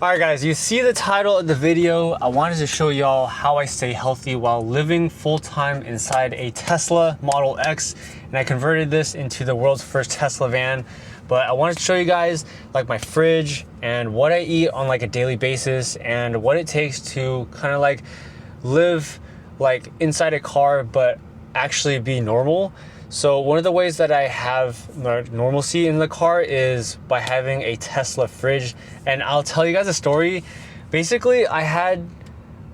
Alright guys, you see the title of the video. I wanted to show y'all how I stay healthy while living full-time inside a Tesla Model X, and I converted this into the world's first Tesla van. But I wanted to show you guys like my fridge and what I eat on like a daily basis and what it takes to kind of like live like inside a car but actually be normal. So one of the ways that I have normalcy in the car is by having a Tesla fridge. And I'll tell you guys a story. Basically, I had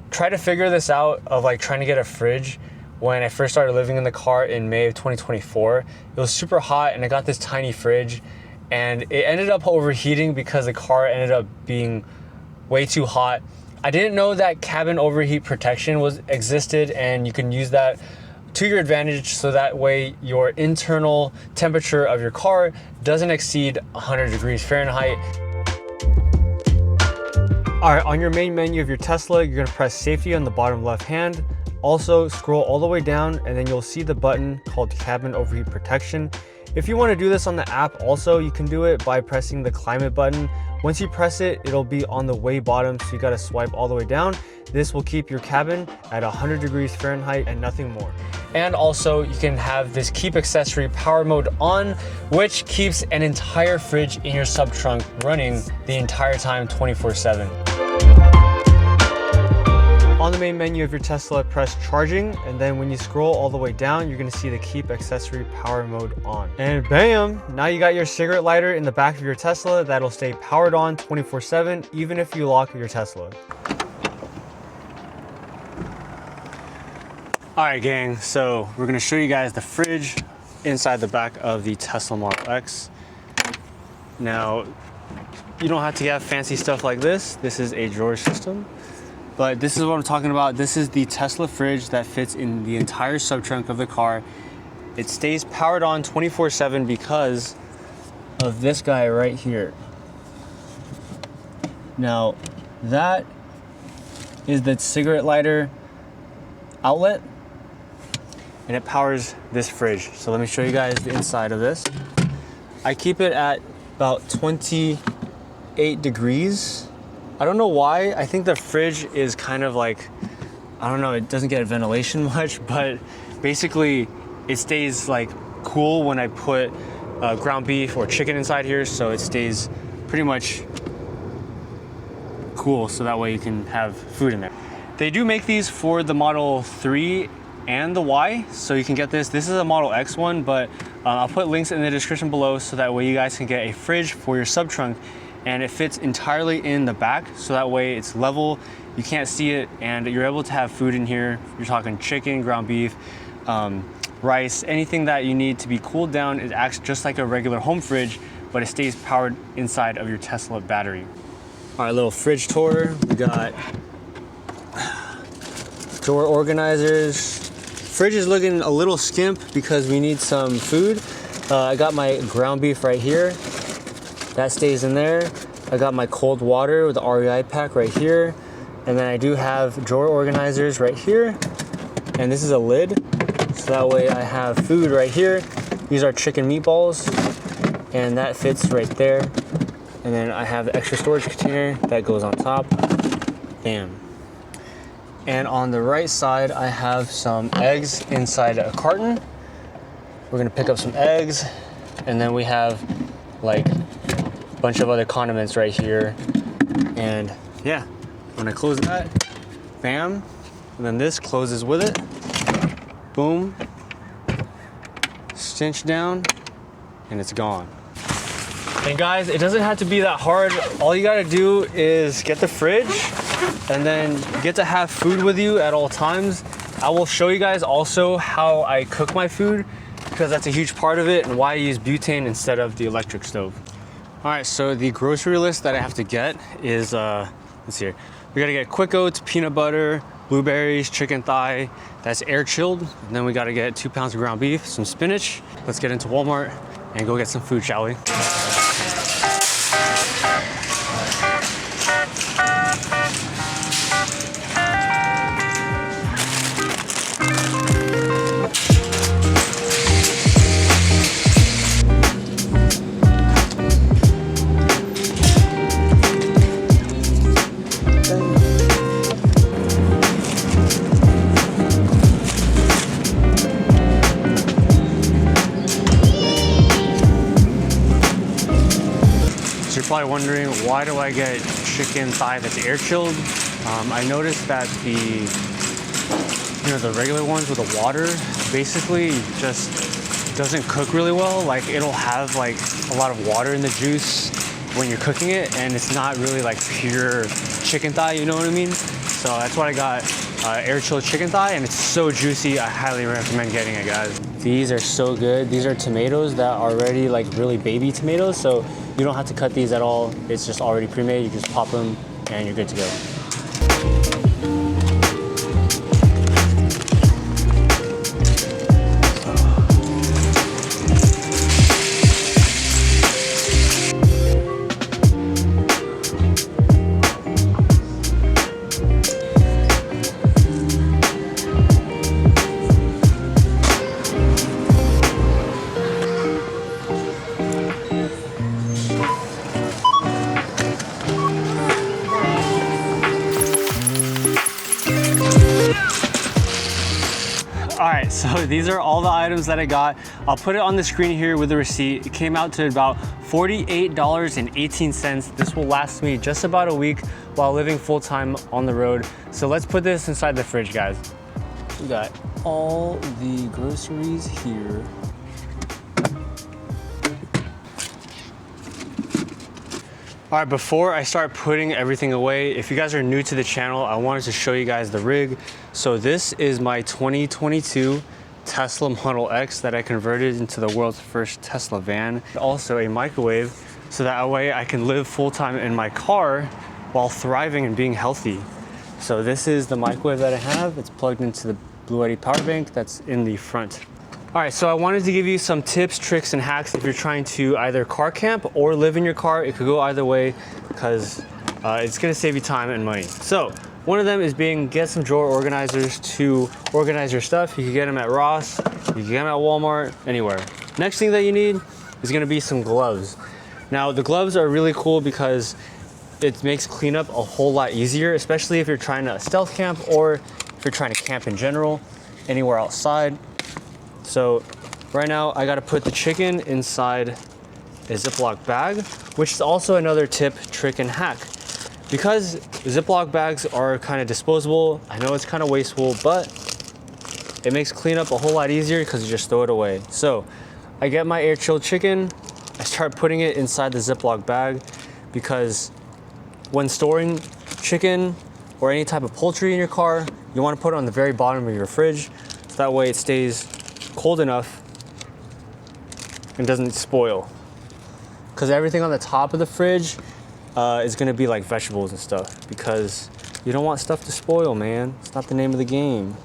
tried to figure this out of like trying to get a fridge when I first started living in the car in May of 2024. It was super hot and I got this tiny fridge and it ended up overheating because the car ended up being way too hot. I didn't know that cabin overheat protection existed, and you can use that to your advantage so that way your internal temperature of your car doesn't exceed 100 degrees Fahrenheit. All right, on your main menu of your Tesla, you're gonna press safety on the bottom left hand. Also scroll all the way down and then you'll see the button called cabin overheat protection. If you want to do this on the app also, you can do it by pressing the climate button. Once you press it, it'll be on the way bottom, so you gotta swipe all the way down. This will keep your cabin at 100 degrees Fahrenheit and nothing more. And also you can have this keep accessory power mode on, which keeps an entire fridge in your sub trunk running the entire time 24/7. On the main menu of your Tesla, press charging, and then when you scroll all the way down, you're gonna see the keep accessory power mode on. And bam, now you got your cigarette lighter in the back of your Tesla that'll stay powered on 24/7, even if you lock your Tesla. All right, gang, so we're gonna show you guys the fridge inside the back of the Tesla Model X. Now, you don't have to have fancy stuff like this. This is a drawer system. But this is what I'm talking about. This is the Tesla fridge that fits in the entire subtrunk of the car. It stays powered on 24/7 because of this guy right here. Now, that is the cigarette lighter outlet, and it powers this fridge. So let me show you guys the inside of this. I keep it at about 28 degrees. I don't know why. I think the fridge is kind of like, I don't know, it doesn't get ventilation much, but basically it stays like cool when I put ground beef or chicken inside here, so it stays pretty much cool, so that way you can have food in there. They do make these for the Model 3 and the Y, so you can get this. This is a Model X one, but I'll put links in the description below so that way you guys can get a fridge for your sub trunk. And it fits entirely in the back, so that way it's level, you can't see it, and you're able to have food in here. You're talking chicken, ground beef, rice, anything that you need to be cooled down. It acts just like a regular home fridge, but it stays powered inside of your Tesla battery. All right, little fridge tour. We got drawer organizers. Fridge is looking a little skimp because we need some food. I got my ground beef right here. That stays in there. I got my cold water with the REI pack right here. And then I do have drawer organizers right here. And this is a lid. So that way I have food right here. These are chicken meatballs. And that fits right there. And then I have the extra storage container that goes on top. Bam. And on the right side, I have some eggs inside a carton. We're gonna pick up some eggs. And then we have like bunch of other condiments right here, and yeah, when I close that, bam, and then this closes with it, boom, cinch down, and it's gone. And guys, it doesn't have to be that hard. All you gotta do is get the fridge, and then you get to have food with you at all times. I will show you guys also how I cook my food, because that's a huge part of it, and why I use butane instead of the electric stove. All right, so the grocery list that I have to get is, let's see here. We gotta get quick oats, peanut butter, blueberries, chicken thigh, that's air chilled. And then we gotta get 2 pounds of ground beef, some spinach. Let's get into Walmart and go get some food, shall we? wondering, why do I get chicken thigh that's air chilled? I noticed that the regular ones with the water basically just doesn't cook really well. Like, it'll have like a lot of water in the juice when you're cooking it, and it's not really like pure chicken thigh, you know what I mean? So that's why I got air chilled chicken thigh, and it's so juicy. I highly recommend getting it, guys. These are so good. These are tomatoes that are already like really baby tomatoes, so you don't have to cut these at all. It's just already pre-made. You just pop them and you're good to go. Alright, so these are all the items that I got. I'll put it on the screen here with the receipt. It came out to about $48.18. This will last me just about a week while living full-time on the road. So let's put this inside the fridge, guys. We got all the groceries here. All right, before I start putting everything away, if you guys are new to the channel, I wanted to show you guys the rig. So this is my 2022 Tesla Model X that I converted into the world's first Tesla van. Also a microwave, so that way I can live full-time in my car while thriving and being healthy. So this is the microwave that I have. It's plugged into the Blue Yeti power bank that's in the front. All right, so I wanted to give you some tips, tricks, and hacks if you're trying to either car camp or live in your car. It could go either way because it's gonna save you time and money. So one of them is get some drawer organizers to organize your stuff. You can get them at Ross, you can get them at Walmart, anywhere. Next thing that you need is gonna be some gloves. Now the gloves are really cool because it makes cleanup a whole lot easier, especially if you're trying to stealth camp or if you're trying to camp in general, anywhere outside. So right now I gotta put the chicken inside a Ziploc bag, which is also another tip, trick, and hack. Because Ziploc bags are kind of disposable, I know it's kind of wasteful, but it makes cleanup a whole lot easier because you just throw it away. So I get my air chilled chicken, I start putting it inside the Ziploc bag because when storing chicken or any type of poultry in your car, you want to put it on the very bottom of your fridge, so that way it stays cold enough and doesn't spoil. Because everything on the top of the fridge is gonna be like vegetables and stuff, because you don't want stuff to spoil, man. It's not the name of the game.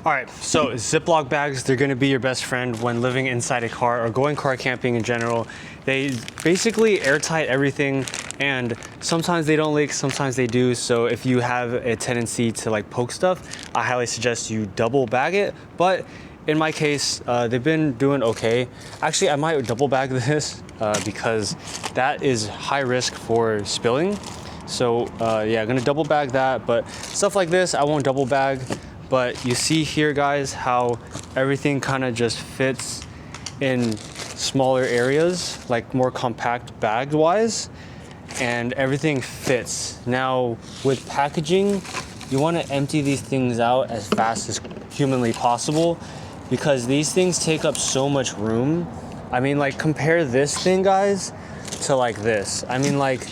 All right, so Ziploc bags, they're gonna be your best friend when living inside a car or going car camping in general. They basically airtight everything, and sometimes they don't leak, sometimes they do. So if you have a tendency to like poke stuff, I highly suggest you double bag it. But in my case, they've been doing okay. Actually, I might double bag this because that is high risk for spilling. So yeah, I'm gonna double bag that, but stuff like this, I won't double bag. But you see here, guys, how everything kind of just fits in smaller areas, like more compact bag wise. and everything fits. Now with packaging, you want to empty these things out as fast as humanly possible because these things take up so much room. I mean, like, compare this thing, guys, to like this. I mean, like,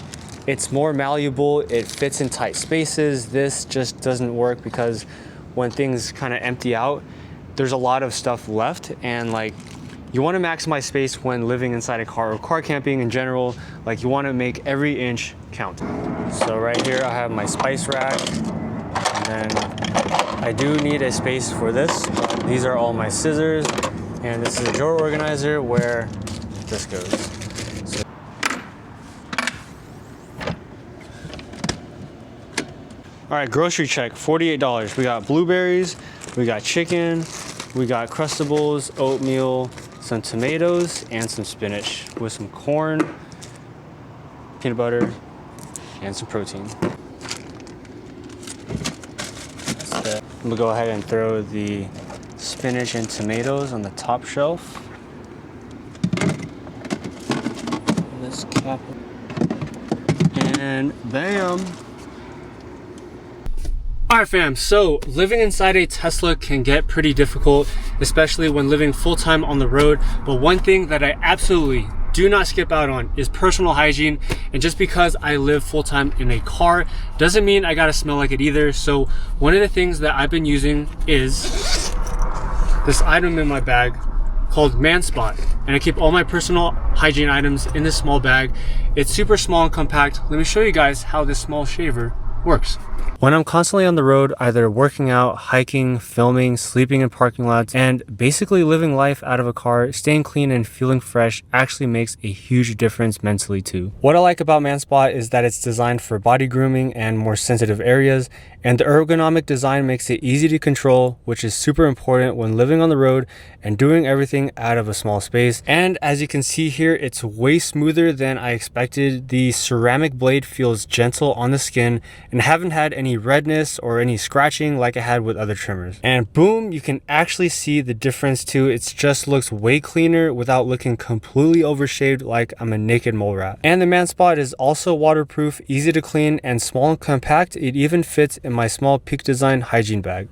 it's more malleable, it fits in tight spaces. This just doesn't work because when things kind of empty out, there's a lot of stuff left, and like, you want to maximize space when living inside a car or car camping in general. Like, you want to make every inch count. So right here I have my spice rack, and then I do need a space for this. These are all my scissors, and this is a drawer organizer where this goes. So, all right, grocery check, $48. We got blueberries, we got chicken, we got Crustables, oatmeal, some tomatoes, and some spinach with some corn, peanut butter, and some protein. I'm gonna go ahead and throw the spinach and tomatoes on the top shelf. Let's cap it. And bam! Alright fam, so living inside a Tesla can get pretty difficult, especially when living full-time on the road. But one thing that I absolutely do not skip out on is personal hygiene. And just because I live full-time in a car doesn't mean I gotta smell like it either. So one of the things that I've been using is this item in my bag called Man Spot, and I keep all my personal hygiene items in this small bag. It's super small and compact. Let me show you guys how this small shaver works. When I'm constantly on the road, either working out, hiking, filming, sleeping in parking lots, and basically living life out of a car, staying clean and feeling fresh actually makes a huge difference mentally too. What I like about ManSpot is that it's designed for body grooming and more sensitive areas, and the ergonomic design makes it easy to control, which is super important when living on the road and doing everything out of a small space. And as you can see here, it's way smoother than I expected. The ceramic blade feels gentle on the skin and haven't had any redness or any scratching like I had with other trimmers. And boom, you can actually see the difference too. It just looks way cleaner without looking completely overshaved like I'm a naked mole rat. And the ManSpot is also waterproof, easy to clean, and small and compact. It even fits in my small Peak Design hygiene bag.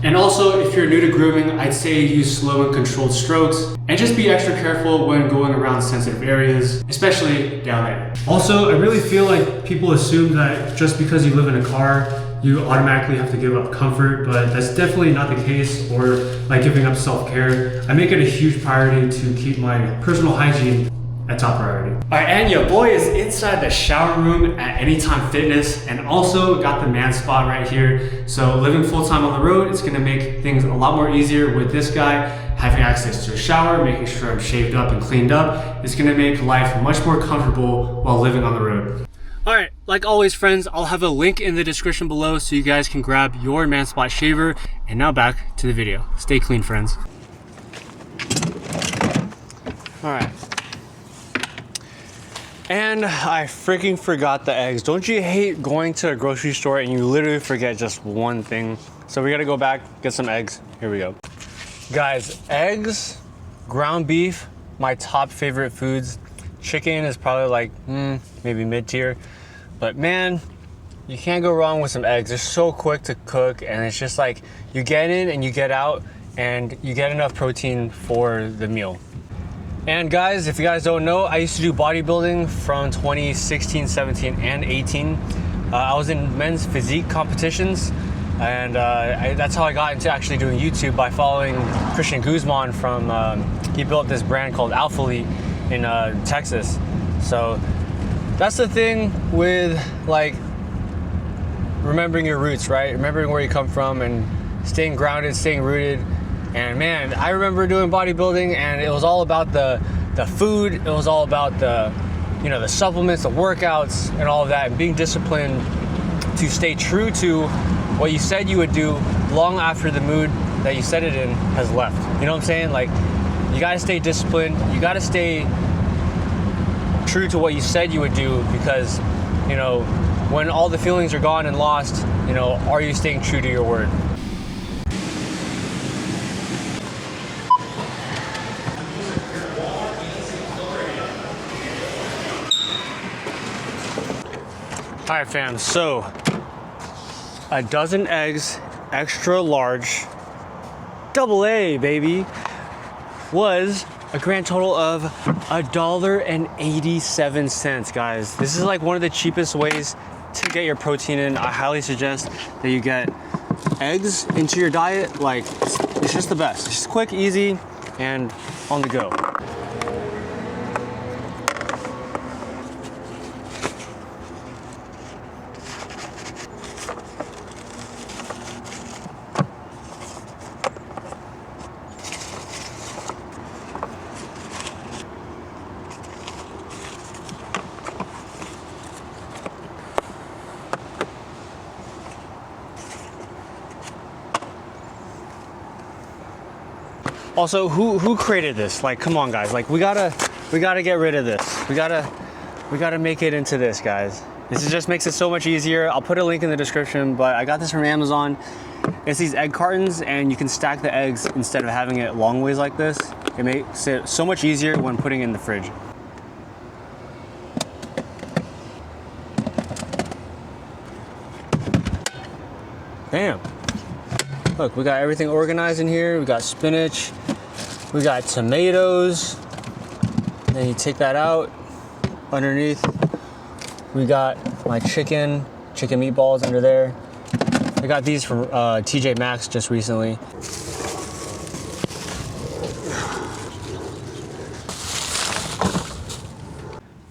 And also, if you're new to grooming, I'd say use slow and controlled strokes, and just be extra careful when going around sensitive areas, especially down there. Also, I really feel like people assume that just because you live in a car, you automatically have to give up comfort, but that's definitely not the case, or like giving up self-care. I make it a huge priority to keep my personal hygiene at top priority. All right, and your boy is inside the shower room at Anytime Fitness, and also got the ManSpot right here. So living full-time on the road, it's gonna make things a lot more easier with this guy. Having access to a shower, making sure I'm shaved up and cleaned up, is gonna make life much more comfortable while living on the road. All right, like always friends, I'll have a link in the description below so you guys can grab your ManSpot shaver. And now back to the video. Stay clean, friends. All right. And I freaking forgot the eggs. Don't you hate going to a grocery store and you literally forget just one thing? So we gotta go back, get some eggs. Here we go. Guys, eggs, ground beef, my top favorite foods. Chicken is probably like, maybe mid-tier. But man, you can't go wrong with some eggs. They're so quick to cook, and it's just like, you get in and you get out, and you get enough protein for the meal. And guys, if you guys don't know, I used to do bodybuilding from 2016, 17, and 18. I was in men's physique competitions, and that's how I got into actually doing YouTube, by following Christian Guzman from, he built this brand called Alphalete in Texas. So that's the thing with like remembering your roots, right? Remembering where you come from and staying grounded, staying rooted. And man, I remember doing bodybuilding, and it was all about the food. It was all about the supplements, the workouts, and all of that, and being disciplined to stay true to what you said you would do long after the mood that you set it in has left. You know what I'm saying? Like, you gotta stay disciplined. You gotta stay true to what you said you would do, because, when all the feelings are gone and lost, are you staying true to your word? All right, fam, so a dozen eggs, extra large, double A, baby, was a grand total of $1.87, guys. This is like one of the cheapest ways to get your protein in. I highly suggest that you get eggs into your diet. Like, it's just the best. It's just quick, easy, and on the go. Also, who created this? Like, come on, guys. Like, we gotta get rid of this. We gotta make it into this, guys. This just makes it so much easier. I'll put a link in the description, but I got this from Amazon. It's these egg cartons, and you can stack the eggs instead of having it long ways like this. It makes it so much easier when putting it in the fridge. Bam. Look, we got everything organized in here. We got spinach, we got tomatoes. Then you take that out. Underneath, we got my chicken meatballs under there. I got these from TJ Maxx just recently.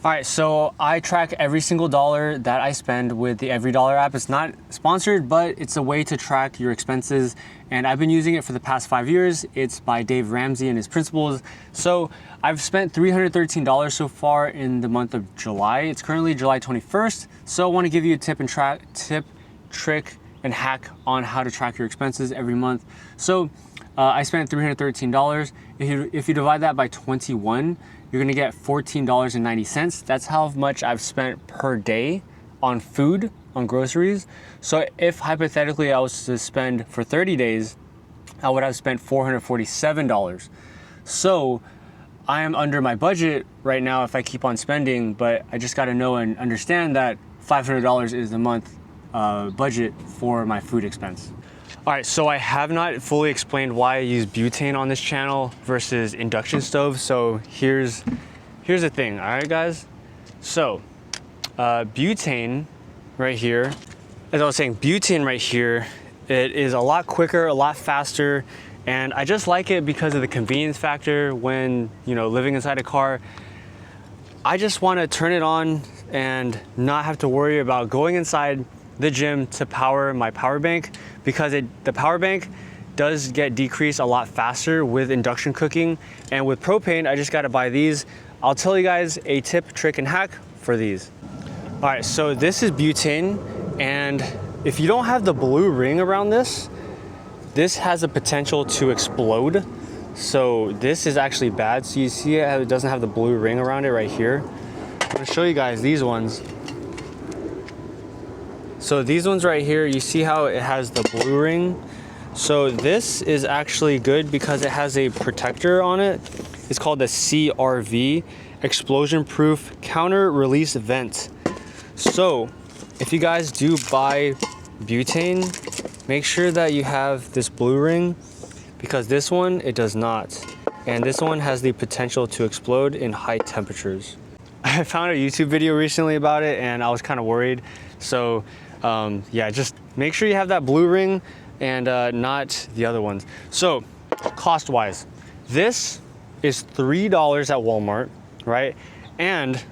All right, so I track every single dollar that I spend with the Every Dollar app. It's not sponsored, but it's a way to track your expenses. And I've been using it for the past 5 years. It's by Dave Ramsey and his principles. So I've spent $313 so far in the month of July. It's currently July 21st. So I want to give you a tip, trick, and hack on how to track your expenses every month. So I spent $313. If you divide that by 21, you're gonna get $14.90. That's how much I've spent per day on food, on groceries. So if hypothetically I was to spend for 30 days, I would have spent $447. So I am under my budget right now if I keep on spending, but I just gotta know and understand that $500 is the month budget for my food expense. All right, so I have not fully explained why I use butane on this channel versus induction stove. So here's the thing, all right, guys? So butane right here, as I was saying, butane right here, it is a lot quicker, a lot faster, and I just like it because of the convenience factor when, you know, living inside a car. I just want to turn it on and not have to worry about going inside the gym to power my power bank, because the power bank does get decreased a lot faster with induction cooking. And with propane, I just got to buy these. I'll tell you guys a tip, trick, and hack for these. All right, so this is butane, and if you don't have the blue ring around this has a potential to explode. So this is actually bad. So you see it doesn't have the blue ring around it right here. I'm gonna show you guys these ones. So these ones right here, you see how it has the blue ring? So this is actually good because it has a protector on it. It's called the CRV, Explosion Proof Counter Release Vent. So if you guys do buy butane, make sure that you have this blue ring, because this one, it does not. And this one has the potential to explode in high temperatures. I found a YouTube video recently about it and I was kind of worried. So yeah, just make sure you have that blue ring and not the other ones. So cost wise, this is $3 at Walmart, right? And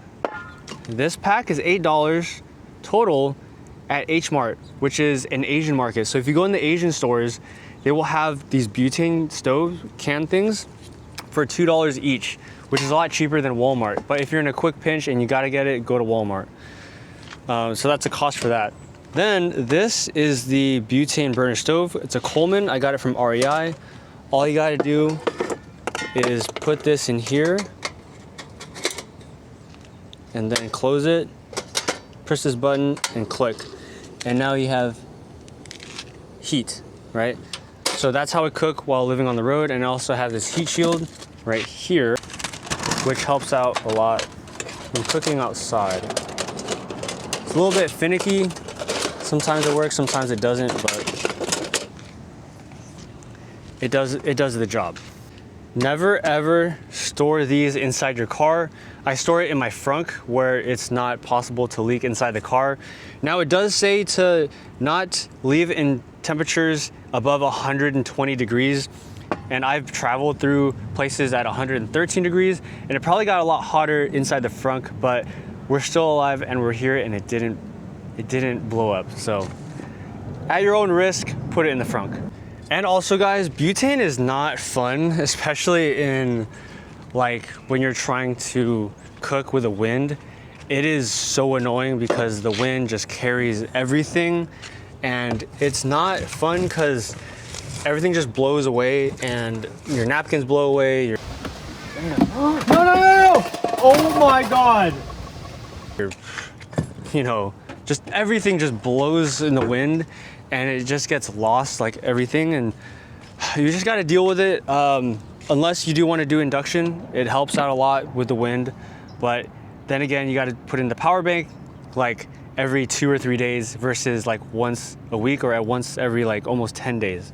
this pack is $8 total at H Mart, which is an Asian market. So if you go in the Asian stores, they will have these butane stove can things for $2 each, which is a lot cheaper than Walmart. But if you're in a quick pinch and you gotta get it, go to Walmart. So that's a cost for that. Then this is the butane burner stove. It's a Coleman. I got it from REI. All you gotta do is put this in here and then close it, press this button and click. And now you have heat, right? So that's how I cook while living on the road. And I also have this heat shield right here, which helps out a lot when cooking outside. It's a little bit finicky. Sometimes it works, sometimes it doesn't, but it does the job. Never ever store these inside your car. I store it in my frunk where it's not possible to leak inside the car. Now it does say to not leave in temperatures above 120 degrees. And I've traveled through places at 113 degrees and it probably got a lot hotter inside the frunk, but we're still alive and we're here and it didn't blow up. So at your own risk, put it in the frunk. And also guys, butane is not fun, especially in like when you're trying to cook with a wind. It is so annoying because the wind just carries everything and it's not fun because everything just blows away and your napkins blow away. No! Oh my God! You know, just everything just blows in the wind and it just gets lost, like everything, and you just gotta deal with it. Unless you do wanna do induction, it helps out a lot with the wind, but then again, you gotta put in the power bank like every 2 or 3 days versus like once a week or at once every like almost 10 days.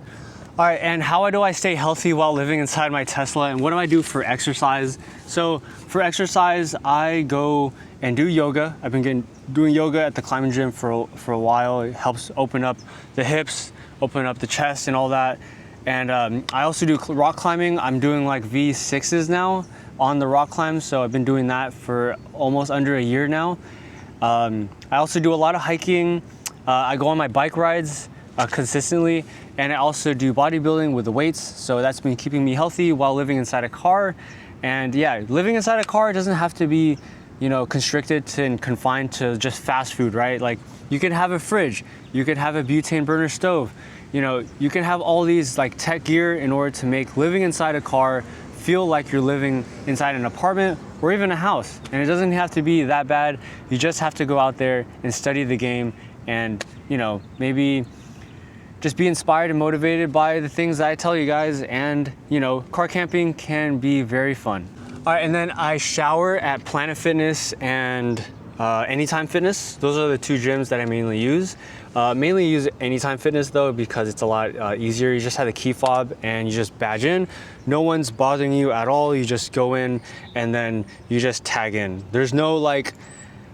All right, and how do I stay healthy while living inside my Tesla, and what do I do for exercise? So for exercise, I go and do yoga. I've been doing yoga at the climbing gym for a while. It helps open up the hips, open up the chest and all that. And I also do rock climbing. I'm doing like V6s now on the rock climb. So I've been doing that for almost under a year now. I also do a lot of hiking. I go on my bike rides consistently, and I also do bodybuilding with the weights. So that's been keeping me healthy while living inside a car. And yeah, living inside a car doesn't have to be, you know, constricted to and confined to just fast food, right? Like you can have a fridge, you could have a butane burner stove, you know, you can have all these like tech gear in order to make living inside a car feel like you're living inside an apartment or even a house. And it doesn't have to be that bad. You just have to go out there and study the game and, you know, maybe just be inspired and motivated by the things that I tell you guys. And, you know, car camping can be very fun. All right, and then I shower at Planet Fitness and Anytime Fitness. Those are the two gyms that I mainly use. Mainly use Anytime Fitness though, because it's a lot easier. You just have the key fob and you just badge in. No one's bothering you at all. You just go in and then you just tag in. There's no like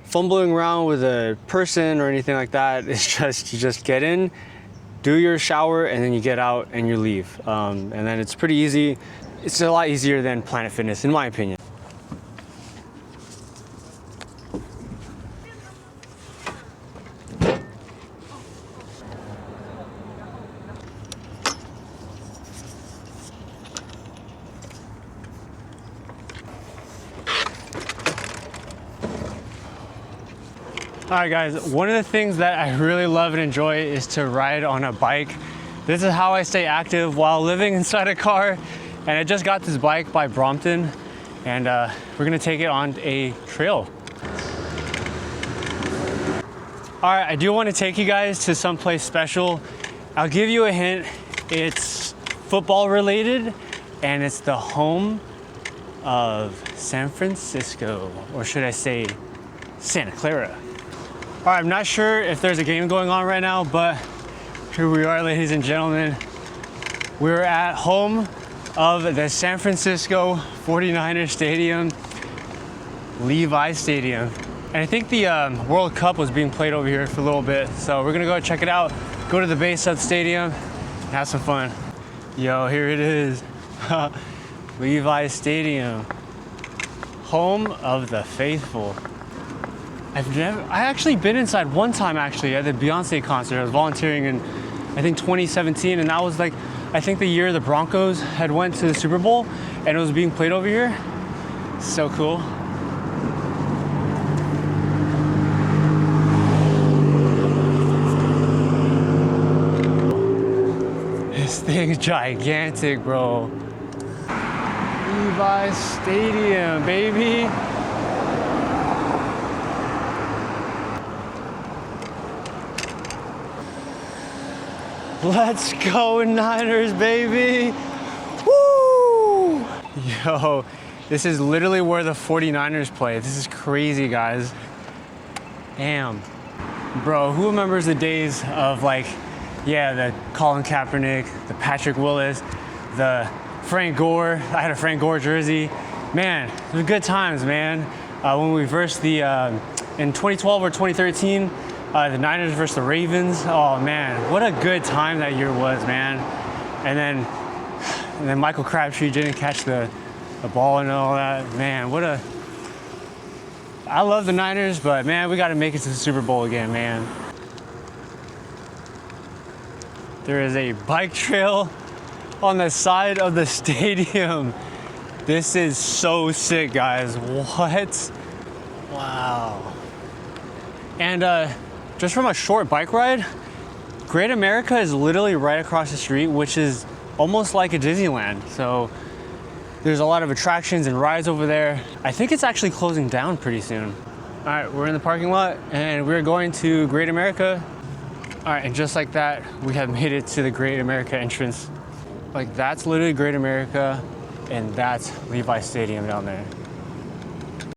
fumbling around with a person or anything like that. It's just, you just get in, do your shower, and then you get out and you leave. And then it's pretty easy. It's a lot easier than Planet Fitness, in my opinion. All right guys, one of the things that I really love and enjoy is to ride on a bike. This is how I stay active while living inside a car. And I just got this bike by Brompton, and we're gonna take it on a trail. All right, I do wanna take you guys to someplace special. I'll give you a hint, it's football related, and it's the home of San Francisco, or should I say Santa Clara. All right, I'm not sure if there's a game going on right now, but here we are, ladies and gentlemen. We're at home of the San Francisco 49ers Stadium, Levi Stadium. And I think the World Cup was being played over here for a little bit. So we're gonna go check it out, go to the base of the stadium, and have some fun. Yo, here it is. Levi Stadium, home of the faithful. I actually been inside one time actually at the Beyonce concert. I was volunteering in, I think 2017, and that was like, I think the year the Broncos had went to the Super Bowl and it was being played over here. So cool. This thing's gigantic, bro. Levi Stadium, baby. Let's go Niners, baby. Woo! Yo, this is literally where the 49ers play. This is crazy, guys. Damn. Bro, who remembers the days of like, yeah, the Colin Kaepernick, the Patrick Willis, the Frank Gore. I had a Frank Gore jersey. Man, it was good times, man. When we versed the, in 2012 or 2013, the Niners versus the Ravens. Oh man, what a good time that year was, man. And then Michael Crabtree didn't catch the ball and all that. Man, I love the Niners, but man, we got to make it to the Super Bowl again, man. There is a bike trail on the side of the stadium. This is so sick, guys. What? Wow. And just from a short bike ride, Great America is literally right across the street, which is almost like a Disneyland. So there's a lot of attractions and rides over there. I think it's actually closing down pretty soon. All right, we're in the parking lot and we're going to Great America. All right, and just like that, we have made it to the Great America entrance. Like that's literally Great America and that's Levi Stadium down there.